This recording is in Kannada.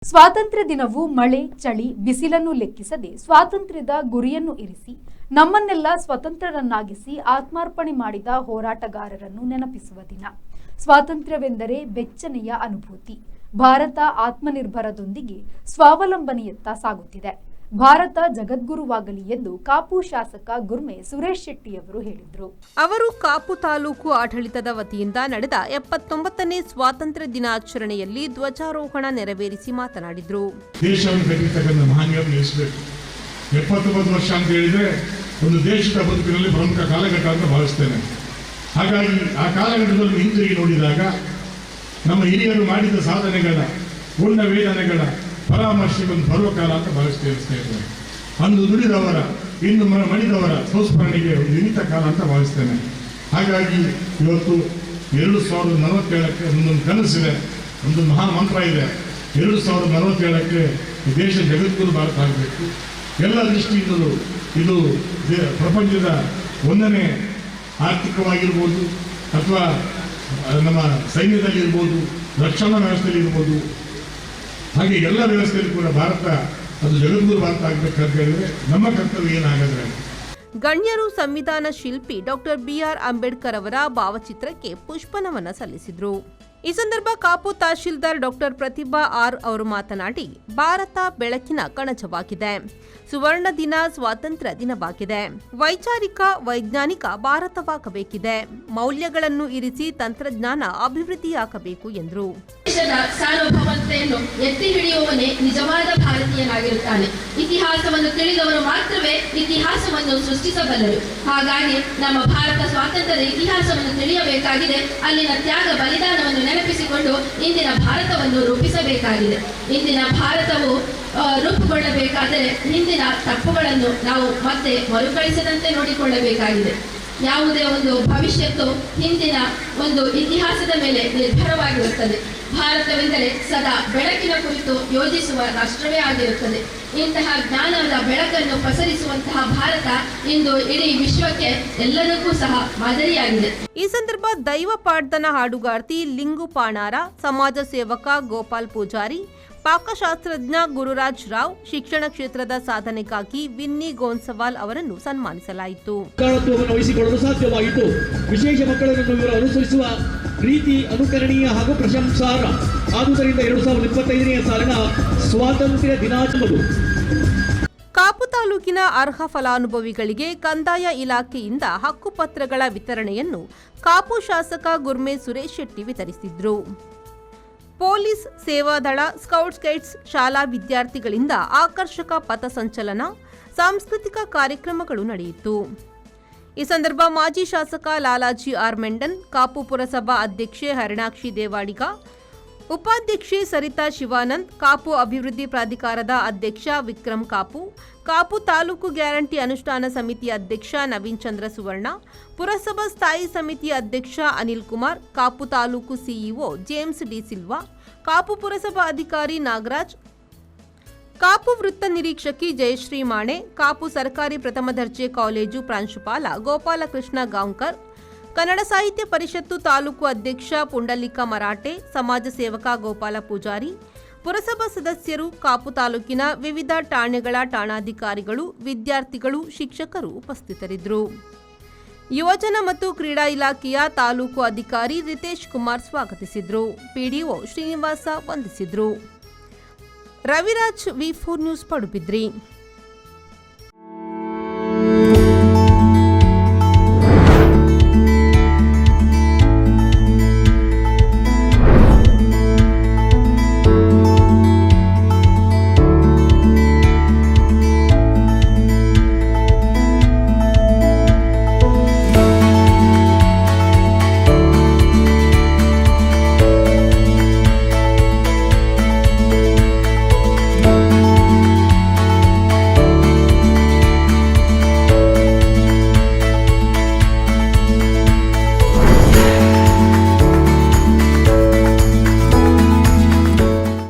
ಸ್ವಾತಂತ್ರ್ಯ ದಿನವು ಮಳೆ, ಚಳಿ, ಬಿಸಿಲನ್ನು ಲೆಕ್ಕಿಸದೆ ಸ್ವಾತಂತ್ರ್ಯದ ಗುರಿಯನ್ನು ಇರಿಸಿ ನಮ್ಮನ್ನೆಲ್ಲ ಸ್ವತಂತ್ರರನ್ನಾಗಿಸಿ ಆತ್ಮಾರ್ಪಣೆ ಮಾಡಿದ ಹೋರಾಟಗಾರರನ್ನು ನೆನಪಿಸುವ ದಿನ. ಸ್ವಾತಂತ್ರ್ಯವೆಂದರೆ ಬೆಚ್ಚನೆಯ ಅನುಭೂತಿ. ಭಾರತ ಆತ್ಮನಿರ್ಭರದೊಂದಿಗೆ ಸ್ವಾವಲಂಬನೆಯತ್ತ ಸಾಗುತ್ತಿದೆ. ಭಾರತ ಜಗದ್ಗುರುವಾಗಲಿ ಎಂದು ಕಾಪು ಶಾಸಕ ಗುರ್ಮೆ ಸುರೇಶ್ ಶೆಟ್ಟಿಯವರು ಹೇಳಿದರು. ಅವರು ಕಾಪು ತಾಲೂಕು ಆಡಳಿತದ ವತಿಯಿಂದ ನಡೆದ 79ನೇ ಸ್ವಾತಂತ್ರ್ಯ ದಿನಾಚರಣೆಯಲ್ಲಿ ಧ್ವಜಾರೋಹಣ ನೆರವೇರಿಸಿ ಮಾತನಾಡಿದರು. ದೇಶವನ್ನು ಕಟ್ಟಿರ್ತಕ್ಕಂಥ ಮಹನೀಯರನ್ನು ನೆನೆಸಬೇಕು. 79 ವರ್ಷ ಅಂತ ಹೇಳಿದ್ರೆ ಒಂದು ದೇಶದ ಬದುಕಿನಲ್ಲಿ ಪ್ರಮುಖ ಕಾಲಘಟ್ಟ ಅಂತ ಭಾವಿಸ್ತೇನೆ. ಹಾಗಾಗಿ ಆ ಕಾಲಘಟ್ಟದಲ್ಲಿ ಹಿಂತಿರುಗಿ ನೋಡಿದಾಗ ನಮ್ಮ ಹಿರಿಯರು ಮಾಡಿದ ಸಾಧನೆಗಳ ಪೂರ್ಣ ವೇದನೆಗಳ ಪರಾಮರ್ಶೆಗೆ ಒಂದು ಪರ್ವಕಾಲ ಅಂತ ಭಾವಿಸ್ತೇನೆ. ಅಂದು ದುಡಿದವರ ಇನ್ನು ಮಡಿದವರ ಸಂಸ್ಮರಣೆಗೆ ಒಂದು ನಿಮಿತ್ತ ಕಾಲ ಅಂತ ಭಾವಿಸ್ತೇನೆ. ಹಾಗಾಗಿ ಇವತ್ತು 2047ಕ್ಕೆ ಒಂದೊಂದು ಕನಸಿದೆ, ಒಂದು ಮಹಾ ಮಂತ್ರ ಇದೆ. 2047ಕ್ಕೆ ಈ ದೇಶ ಜಗದ್ಗುರು ಭಾರತ ಆಗಬೇಕು. ಎಲ್ಲ ದೃಷ್ಟಿಯಿಂದಲೂ ಇದು ಪ್ರಪಂಚದ 1ನೇ ಆರ್ಥಿಕವಾಗಿರ್ಬೋದು, ಅಥವಾ ನಮ್ಮ ಸೈನ್ಯದಲ್ಲಿರ್ಬೋದು, ರಕ್ಷಣಾ ವ್ಯವಸ್ಥೆಯಲ್ಲಿ ಇರ್ಬೋದು, ಹಾಗೆ ಎಲ್ಲ ವ್ಯವಸ್ಥೆಯಲ್ಲಿ ಕೂಡ ಭಾರತ ಅದು ಜಗದ್ಗುರು ಭಾರತ ಆಗಬೇಕಂತ ಹೇಳಿದ್ರೆ ನಮ್ಮ ಕರ್ತವ್ಯ ಏನಾಗದ್ರೆ. ಗಣ್ಯರು ಸಂವಿಧಾನ ಶಿಲ್ಪಿ ಡಾಕ್ಟರ್ ಬಿಆರ್ ಅಂಬೇಡ್ಕರ್ ಅವರ ಭಾವಚಿತ್ರಕ್ಕೆ ಪುಷ್ಪನಮನ ಸಲ್ಲಿಸಿದರು. ಈ ಸಂದರ್ಭ ಕಾಪು ತಹಶೀಲ್ದಾರ್ ಡಾಕ್ಟರ್ ಪ್ರತಿಭಾ ಆರ್ ಅವರು ಮಾತನಾಡಿ, ಭಾರತ ಬೆಳಕಿನ ಕಣಜವಾಗಿದೆ. ಸುವರ್ಣ ದಿನ ಸ್ವಾತಂತ್ರ್ಯ ದಿನವಾಗಿದೆ. ವೈಚಾರಿಕ ವೈಜ್ಞಾನಿಕ ಭಾರತವಾಗಬೇಕಿದೆ. ಮೌಲ್ಯಗಳನ್ನು ಇರಿಸಿ ತಂತ್ರಜ್ಞಾನ ಅಭಿವೃದ್ಧಿಯಾಗಬೇಕು ಎಂದರು. ದೇಶದ ಸಾರ್ವಭೌಮತೆಯನ್ನು ಎತ್ತಿ ಹಿಡಿಯುವವನೇ ನಿಜವಾದ ಭಾರತೀಯನಾಗಿರುತ್ತಾನೆ. ಇತಿಹಾಸವನ್ನು ತಿಳಿದವರು ಮಾತ್ರವೇ ಇತಿಹಾಸವನ್ನು ಸೃಷ್ಟಿಸಬಲ್ಲರು. ಹಾಗಾಗಿ ನಮ್ಮ ಭಾರತ ಸ್ವಾತಂತ್ರ್ಯದ ಇತಿಹಾಸವನ್ನು ತಿಳಿಯಬೇಕಾಗಿದೆ. ಅಲ್ಲಿನ ತ್ಯಾಗ ಬಲಿದಾನವನ್ನು ನೆನಪಿಸಿಕೊಂಡು ಇಂದಿನ ಭಾರತವನ್ನು ರೂಪಿಸಬೇಕಾಗಿದೆ. ಇಂದಿನ ಭಾರತವು ರೂಪುಗೊಳ್ಳಬೇಕಾದರೆ ಹಿಂದಿನ ತಪ್ಪುಗಳನ್ನು ನಾವು ಮತ್ತೆ ಮರುಕಳಿಸದಂತೆ ನೋಡಿಕೊಳ್ಳಬೇಕಾಗಿದೆ. ಯಾವುದೇ ಒಂದು ಭವಿಷ್ಯತ್ತು ಹಿಂದಿನ ಒಂದು ಇತಿಹಾಸದ ಮೇಲೆ ನಿರ್ಭರವಾಗಿರುತ್ತದೆ. ಭಾರತವೆಂದರೆ ಸದಾ ಬೆಳಕಿನ ಕುರಿತು ಯೋಜಿಸುವ ರಾಷ್ಟ್ರವೇ ಆಗಿರುತ್ತದೆ. ಇಂತಹ ಜ್ಞಾನದ ಬೆಳಕನ್ನು ಪಸರಿಸುವಂತಹ ಭಾರತ ಇಂದು ಇಡೀ ವಿಶ್ವಕ್ಕೆ ಎಲ್ಲರಿಗೂ ಸಹ ಮಾದರಿಯಾಗಿದೆ. ಈ ಸಂದರ್ಭ ದೈವ ಪಾಡ್ದನ ಹಾಡುಗಾರ್ತಿ ಲಿಂಗು ಪಾಣಾರ, ಸಮಾಜ ಸೇವಕ ಗೋಪಾಲ್ ಪೂಜಾರಿ, ಪಾಕಶಾಸ್ತ್ರಜ್ಞ ಗುರುರಾಜ್ ರಾವ್, ಶಿಕ್ಷಣ ಕ್ಷೇತ್ರದ ಸಾಧನೆಗಾಗಿ ವಿನ್ನಿ ಗೋನ್ಸವಾಲ್ ಅವರನ್ನು ಸನ್ಮಾನಿಸಲಾಯಿತು. ವಹಿಸಿಕೊಳ್ಳಲು ಸಾಧ್ಯವಾಯಿತು. ವಿಶೇಷ ಮಕ್ಕಳನ್ನು ಇವರು ಅನುಸರಿಸುವ ರೀತಿ ಅನುಕರಣೀಯ ಹಾಗೂ ಪ್ರಶಂಸಾರ್ಹ. ಆದುದರಿಂದ 2025ನೇ ಸಾಲಿನ ಸ್ವಾತಂತ್ರ್ಯ ದಿನಾಚರಣೆ ಕಾಪು ತಾಲೂಕಿನ ಅರ್ಹ ಫಲಾನುಭವಿಗಳಿಗೆ ಕಂದಾಯ ಇಲಾಖೆಯಿಂದ ಹಕ್ಕುಪತ್ರಗಳ ವಿತರಣೆಯನ್ನು ಕಾಪು ಶಾಸಕ ಗುರ್ಮೆ ಸುರೇಶ್ ಶೆಟ್ಟಿ ವಿತರಿಸಿದ್ರು. ಪೊಲೀಸ್ ಸೇವಾದಳ, ಸ್ಕೌಟ್ಸ್ ಗೈಡ್ಸ್ ಶಾಲಾ ವಿದ್ಯಾರ್ಥಿಗಳಿಂದ ಆಕರ್ಷಕ ಪಥಸಂಚಲನ, ಸಾಂಸ್ಕೃತಿಕ ಕಾರ್ಯಕ್ರಮಗಳು ನಡೆಯಿತು. ಈ ಸಂದರ್ಭ ಮಾಜಿ ಶಾಸಕ ಲಾಲಾಜಿ ಆರ್ ಮೆಂಡನ್, ಕಾಪು ಪುರಸಭಾ ಅಧ್ಯಕ್ಷೆ ಹರಿಣಾಕ್ಷಿ ದೇವಾಡಿಗ, ಉಪಾಧ್ಯಕ್ಷೆ ಸರಿತಾ ಶಿವಾನಂದ್, ಕಾಪು ಅಭಿವೃದ್ಧಿ ಪ್ರಾಧಿಕಾರದ ಅಧ್ಯಕ್ಷ ವಿಕ್ರಮ್ ಕಾಪು, ಕಾಪು ತಾಲೂಕು ಗ್ಯಾರಂಟಿ ಅನುಷ್ಠಾನ ಸಮಿತಿ ಅಧ್ಯಕ್ಷ ನವೀನ್ ಚಂದ್ರ ಸುವರ್ಣ, ಪುರಸಭಾ ಸ್ಥಾಯಿ ಸಮಿತಿ ಅಧ್ಯಕ್ಷ Anil Kumar, Kapu taluk CEO James D Silva, Kapu ಪುರಸಭಾ ಅಧಿಕಾರಿ ನಾಗರಾಜ್, ಕಾಪು ವೃತ್ತ ನಿರೀಕ್ಷಕಿ ಜಯಶ್ರೀ ಮಾಣೆ, ಕಾಪು ಸರ್ಕಾರಿ ಪ್ರಥಮ ದರ್ಜೆ ಕಾಲೇಜು ಪ್ರಾಂಶುಪಾಲ ಗೋಪಾಲಕೃಷ್ಣ ಗಾಂವ್ಕರ್, ಕನ್ನಡ ಸಾಹಿತ್ಯ ಪರಿಷತ್ತು ತಾಲೂಕು ಅಧ್ಯಕ್ಷ ಪುಂಡಲಿಕ ಮರಾಠೆ, ಸಮಾಜ ಸೇವಕ ಗೋಪಾಲ ಪೂಜಾರಿ, ಪುರಸಭಾ ಸದಸ್ಯರು, ಕಾಪು ತಾಲೂಕಿನ ವಿವಿಧ ಠಾಣೆಗಳ ಠಾಣಾಧಿಕಾರಿಗಳು, ವಿದ್ಯಾರ್ಥಿಗಳು, ಶಿಕ್ಷಕರು ಉಪಸ್ಥಿತರಿದ್ದರು. ಯುವಜನ ಮತ್ತು ಕ್ರೀಡಾ ಇಲಾಖೆಯ ತಾಲೂಕು ಅಧಿಕಾರಿ ರಿತೇಶ್ ಕುಮಾರ್ ಸ್ವಾಗತಿಸಿದರು. ಪಿಡಿಒ ಶ್ರೀನಿವಾಸ ವಂದಿಸಿದರು. ರವಿರಾಜ್, ವಿ4 ನ್ಯೂಸ್, ಪಡುಬಿದ್ರಿ.